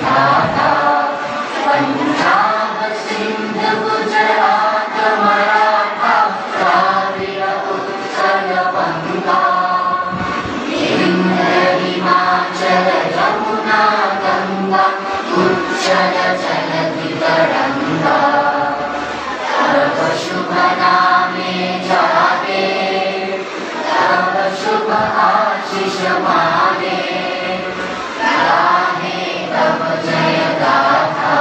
विधाता पंजाब सिंध गुजरात मराठा कावेरी उत्कल गंगा विंध्य हिमाचल यमुना गंगा उच्चल जलधि तरंगा तव शुभ नामे जागे तव शुभ आशीष मागे गाहे तव जय गाथा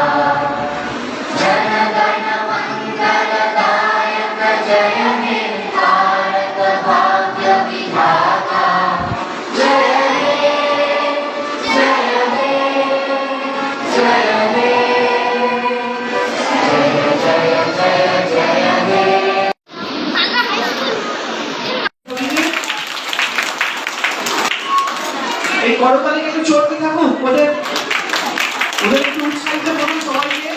जन गण मंगल दायक जय हे भारत भाग्य विधाता जय हे जय हे जय हे जय जय जय जय हे। এই করতালিকে একটু চলতে থাকুক, ওদের একটু উৎসাহিত করুন সবাইকে।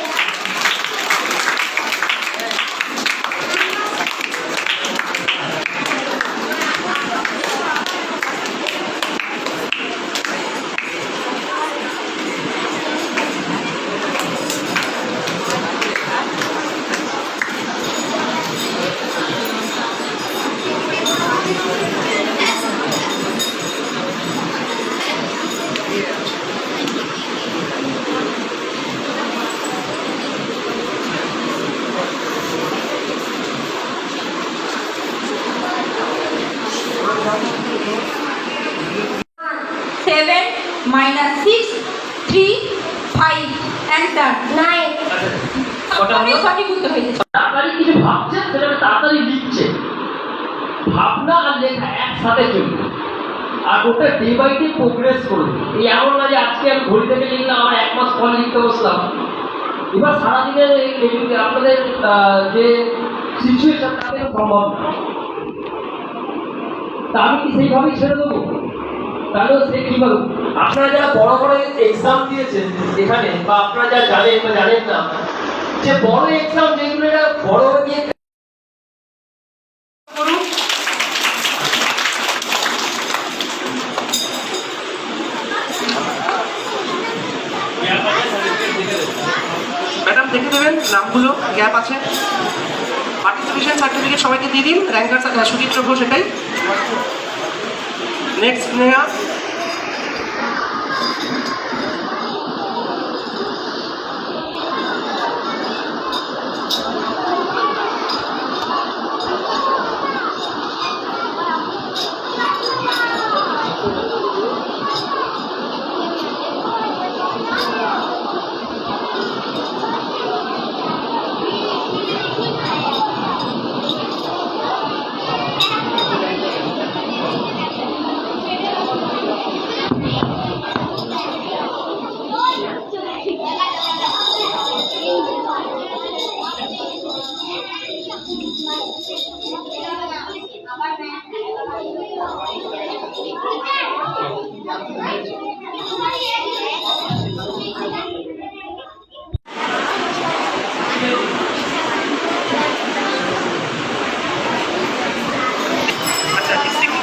Seven minus 6, 3, 5, answer 9. সবটাই সঠিক উত্তর হয়েছে। তাড়াতাড়ি কিছু ভাবছে সেটা তাড়াতাড়ি লিখছে, ভাবনা আর লেখা একসাথে চলবে আর ওটা ডে বাই ডে প্রোগ্রেস করবে। এই এমন না যে আজকে আমি ঘড়ি থেকে লিখলাম আমার 1 মাস পর লিখতে বসলাম। এবার সারাদিনের আপনাদের যে সিচুয়েশন তাতে সম্ভব না, তা আমি কি সেইভাবেই ছেড়ে দেবো? তাহলে সে কিভাবে? আপনারা যারা বড় বড় এক্সাম দিয়েছেন এখানে, বা আপনারা যারা জানেন বা জানেন না, যে বড় এক্সাম যেগুলো বড় নিয়ে ম্যাডাম দেখে দেবেন নামগুলো, গ্যাপ আছে। পার্টিসিপেশন সার্টিফিকেট সবাইকে দিয়ে দিন। র্যাঙ্কার সুচিত্র ঘোষ, এটাই নেক্সট স্নেহা।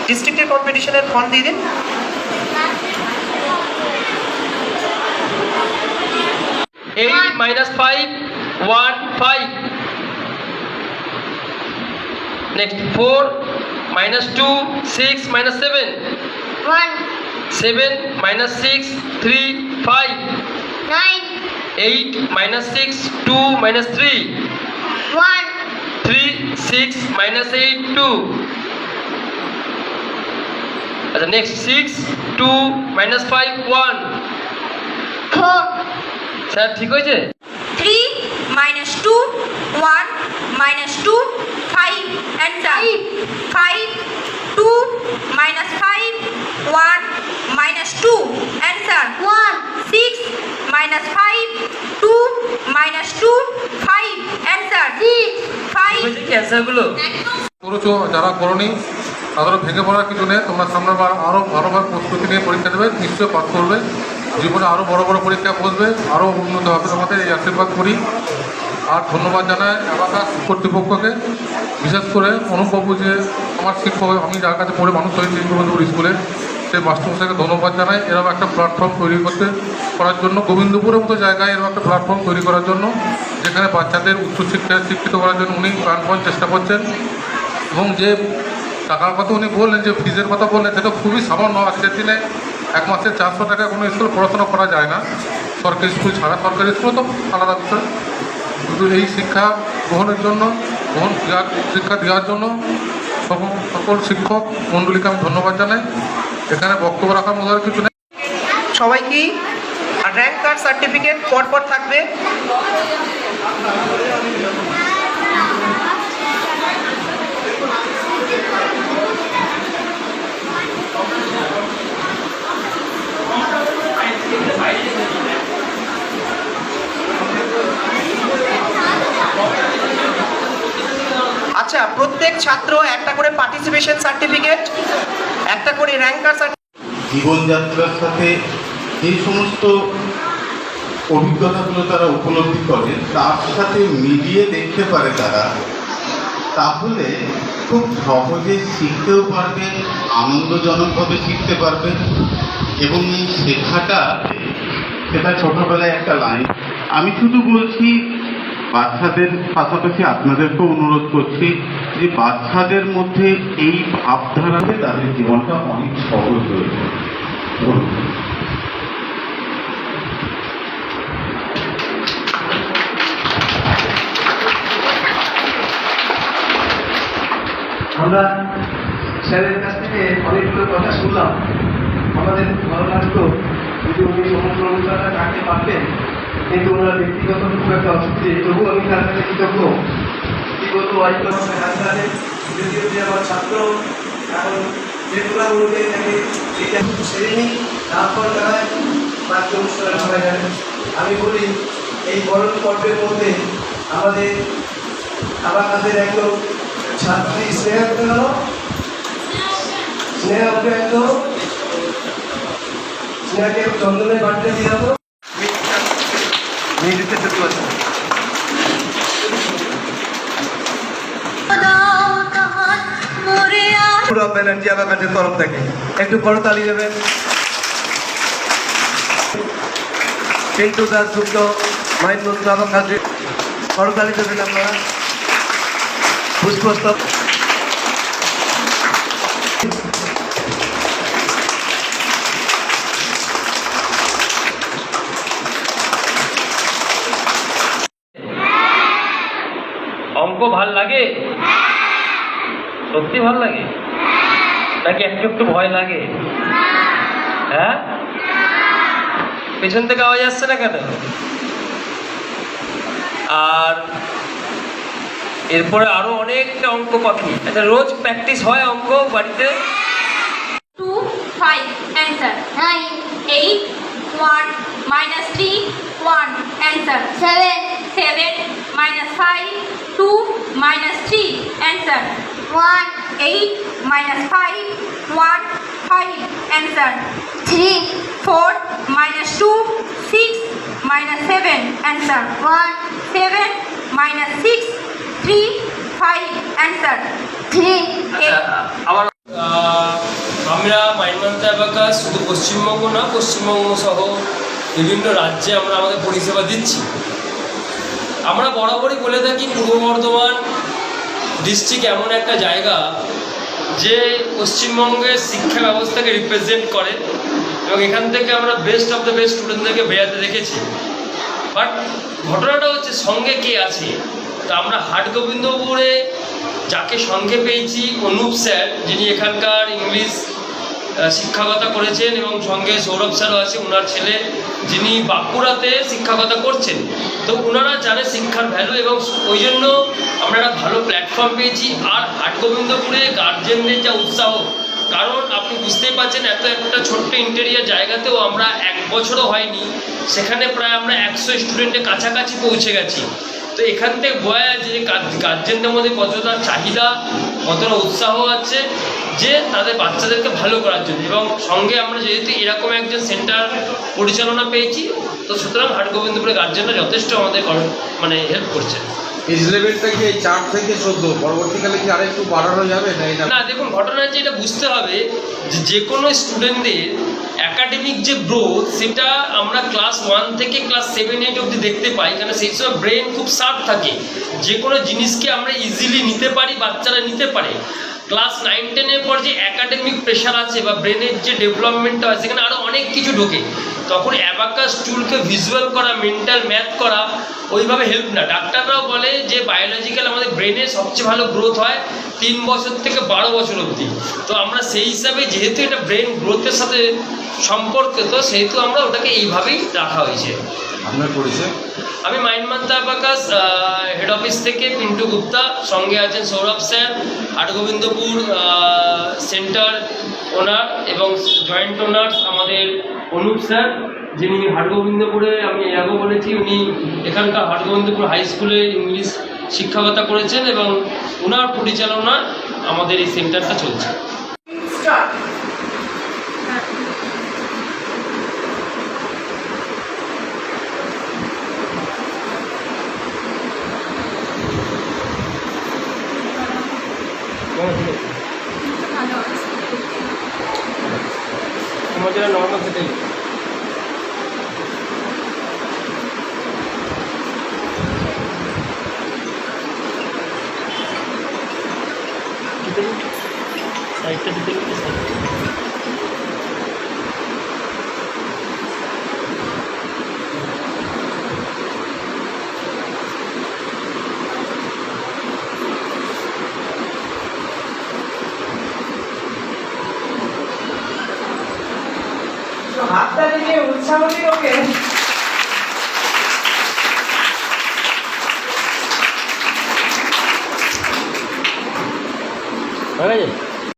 ডিস্ট্রিক্টের কম্পিটিশনের ফর্ম দিয়ে দিন। Eight minus 5 1 5, next 4 minus 2 6 minus 7 1 7 minus 6 3 5 9 8 minus 6 2 minus 3 1 3 6 minus 8 2, আচ্ছা নেক্সট 6 2 minus 5 1। 4 স্যার ঠিক হয়েছে? 3 minus 2, 1 minus 2, 5, answer 5, 2 minus 5, 1 minus 2, answer 1, 6 minus 5, 2 minus 2, 5, answer 5. হয়েছে কি অ্যান্সারগুলো? করেছো, যারা করোনি তাদেরও ভেঙে পড়ার কিছু নেই। তোমরা সামনের বার আরও ভালোভাবে প্রস্তুতি নিয়ে পরীক্ষা দেবে, নিশ্চয়ই পাস করবে। জীবনে আরও বড় বড় পরীক্ষা বসবে, আরও উন্নত হবে তোমাদের, এই আশীর্বাদ করি। আর ধন্যবাদ জানাই অ্যাবাকাস কর্তৃপক্ষকে, বিশেষ করে অনুপবাবু, যে আমার শিক্ষক, আমি যার কাছে পড়ে মানুষ হয়েছি গোবিন্দপুর স্কুলে, সেই মাস্টারমশাইকে ধন্যবাদ জানাই এরকম একটা প্ল্যাটফর্ম তৈরি করার জন্য, গোবিন্দপুরের মতো জায়গায় এরকম একটা প্ল্যাটফর্ম তৈরি করার জন্য, যেখানে বাচ্চাদের উচ্চশিক্ষায় শিক্ষিত করার জন্য উনি প্রাণপণ চেষ্টা করছেন। এবং যে টাকার কথা উনি বললেন, যে ফিজের কথা বললেন, সেটা খুবই সামান্য। আজকের দিনে এক মাসে 400 টাকা কোনো স্কুলে পড়াশোনা করা যায় না, সরকারি স্কুল ছাড়া। সরকারি স্কুল তো আলাদা বিষয়। কিন্তু এই শিক্ষা গ্রহণের জন্য, শিক্ষা দেওয়ার জন্য সকল শিক্ষক মণ্ডলীকে আমি ধন্যবাদ জানাই। এখানে বক্তব্য রাখার মতো আর কিছু নেই। সবাইকেই র্যাঙ্ক কার্ড সার্টিফিকেট পরপর থাকবে। আচ্ছা, প্রত্যেক ছাত্র একটা করে পার্টিসিপেশন সার্টিফিকেট, একটা করে র্যাঙ্ক কার্ড সার্টিফিকেট। জীবনযাত্রার সাথে যে সমস্ত অভিজ্ঞতাগুলো তারা উপলব্ধি করে তার সাথে মিলিয়ে দেখতে পারে তারা, তাহলে খুব সহজে শিখতেও পারবে, আনন্দজনকভাবে শিখতে পারবে। এবং এই শেখাটা, সেটা ছোটবেলায় একটা লাইন। আমি শুধু বলছি, বাচ্চাদের পাশাপাশি আপনাদেরকেও অনুরোধ করছি যে বাচ্চাদের মধ্যে এই ভাবধারাতে তাদের জীবনটা অনেক সহজ হয়ে যায়। আমরা স্যারের কাছ থেকে অনেকগুলো কথা শুনলাম। আমাদের ভালো লাগতো যদি উনি সমগ্র অনুষ্ঠানটা রাখতে পারতেন, কিন্তু ওনারা ব্যক্তিগত খুব একটা অসুবিধে। তবু আমি তার কাছে কৃতজ্ঞ। কি বলবো, হাসপাতালে যদিও যে আমার ছাত্র এখন বেতনাগুলোকে তাকে এটা সেরে নিই, তারপর তারা বাকি অনুষ্ঠানে সবাই জানেন। আমি বলি, এই বরণ পর্বের মধ্যে আমার কাছে একদম ছাত্রী স্নেহাকে একদম স্নেহাকে চন্দনের বাড়িতে দিয়ে যাবো। মিনিটে চলতে পারছে ব্যানার্জি আমার কাছে তরফ থেকে একটু করতালি দেবেন। পিন্টু দাস যুক্ত মাইনুল আমার কাছে করতালি দেবেন আপনারা। পুষ্পস্তব অঙ্ক ভাল লাগে? সত্যি ভাল লাগে নাকি একটু একটু ভয় লাগে? হ্যাঁ, পেছন থেকে আওয়াজ আসছে না কেন? আর এরপরে আরো অনেকটা অঙ্ক বাকি। আচ্ছা, রোজ প্র্যাকটিস হয় অঙ্ক বাড়িতে? 2, 5 answer. 9, 8, 1 minus 3, 1 answer. 7, 7 minus 5, 2 minus 3 answer. 1, 8 minus 5, 1 5 answer. 3, 4 minus 2, 6 minus 7 answer. 1, 7 minus 6, 3 5 answer. 3, আবার আমরা মাইনমান্তা অ্যাবাকাস শুধু পশ্চিমবঙ্গ না, পশ্চিমবঙ্গ সহ বিভিন্ন রাজ্যে আমরা আমাদের পরিষেবা দিচ্ছি। আমরা বরাবরই বলে থাকি, পূর্ব বর্ধমান ডিস্ট্রিক্ট এমন একটা জায়গা যে পশ্চিমবঙ্গের শিক্ষা ব্যবস্থাকে রিপ্রেজেন্ট করে এবং এখান থেকে আমরা বেস্ট অফ দ্য বেস্ট স্টুডেন্টদেরকে বেরাতে দেখেছি। বাট ঘটনাটা হচ্ছে সঙ্গে কে আছে। তো আমরা হাটগোবিন্দপুরে যাকে সঙ্গে পেয়েছি, অনুপ স্যার, যিনি এখানকার ইংলিশ শিক্ষকতা করেছেন, এবং সঙ্গে সৌরভ স্যারও আছে, ওনার ছেলে, যিনি বাঁকুড়াতে শিক্ষকতা করছেন। তো ওনারা জানে শিক্ষার ভ্যালু, এবং ওই জন্য আমরা একটা ভালো প্ল্যাটফর্ম পেয়েছি। আর হাটগোবিন্দপুরে গার্জেনদের যা উৎসাহ, কারণ আপনি বুঝতেই পারছেন, এত একটা ছোট্ট ইন্টেরিয়ার জায়গাতেও আমরা 1 বছরও হয়নি, সেখানে প্রায় আমরা 100 স্টুডেন্টের কাছাকাছি পৌঁছে গেছি। তো এখান থেকে বোঝা যাচ্ছে যে গার্জেনদের মধ্যে কতটা চাহিদা, কতটা উৎসাহ আছে যে তাদের বাচ্চাদেরকে ভালো করার জন্য। এবং সঙ্গে আমরা যেহেতু এরকম একজন সেন্টার পরিচালনা পেয়েছি, তো সুতরাং হাটগোবিন্দপুরের গার্জেনরা যথেষ্ট আমাদের হেল্প করছে। এজ লেভেলটা কি এই 4 থেকে 14 পরবর্তীকালে কি আর একটু বাড়ানো যাবে না এটা? না দেখুন, ঘটনা হচ্ছে এটা বুঝতে হবে যে কোনো স্টুডেন্টদের একাডেমিক যে গ্রোথ সেটা আমরা ক্লাস 1 থেকে ক্লাস 7-8 অবধি দেখতে পাই, কারণ সেই সময় ব্রেন খুব শার্প থাকে, যে কোনো জিনিসকে আমরা ইজিলি নিতে পারি, বাচ্চারা নিতে পারে। ক্লাস 9-10-এর পর যে একাডেমিক প্রেশার আছে বা ব্রেনের যে ডেভেলপমেন্টটা হয় সেখানে আরও অনেক কিছু ঢোকে, তখন অ্যাবাকাস টুলকে ভিজুয়াল করা, মেন্টাল ম্যাথ করা ওইভাবে হেল্প না। ডাক্তাররাও বলে যে বায়োলজিক্যাল আমাদের ব্রেনে সবচেয়ে ভালো গ্রোথ হয় 3 বছর থেকে 12 বছর অবধি। তো আমরা সেই হিসাবে যেহেতু এটা ব্রেন গ্রোথের সাথে সম্পর্কিত, সেহেতু আমরা ওটাকে এইভাবেই রাখা হয়েছে। আপনার পরিচয়? আমি mind month abacus head office থেকে পিন্টু গুপ্তা, সঙ্গে আছেন সৌরভ স্যার, হাটগোবিন্দপুর সেন্টার ওনার এবং জয়েন্ট ওনার আমাদের অনুপ স্যার, যিনি হাটগোবিন্দপুরে, আমি এর আগেও বলেছি, উনি এখানকার হাটগোবিন্দপুর হাই স্কুলে ইংলিশ শিক্ষকতা করেছেন এবং ওনার পরিচালনা আমাদের এই সেন্টারটা চলছে। তোমার যেটা নর্মাল সেটাই। সাইডটা দিতে হাতটা দিয়ে উৎসাহ দিন ওকে। হয়ে গেছে।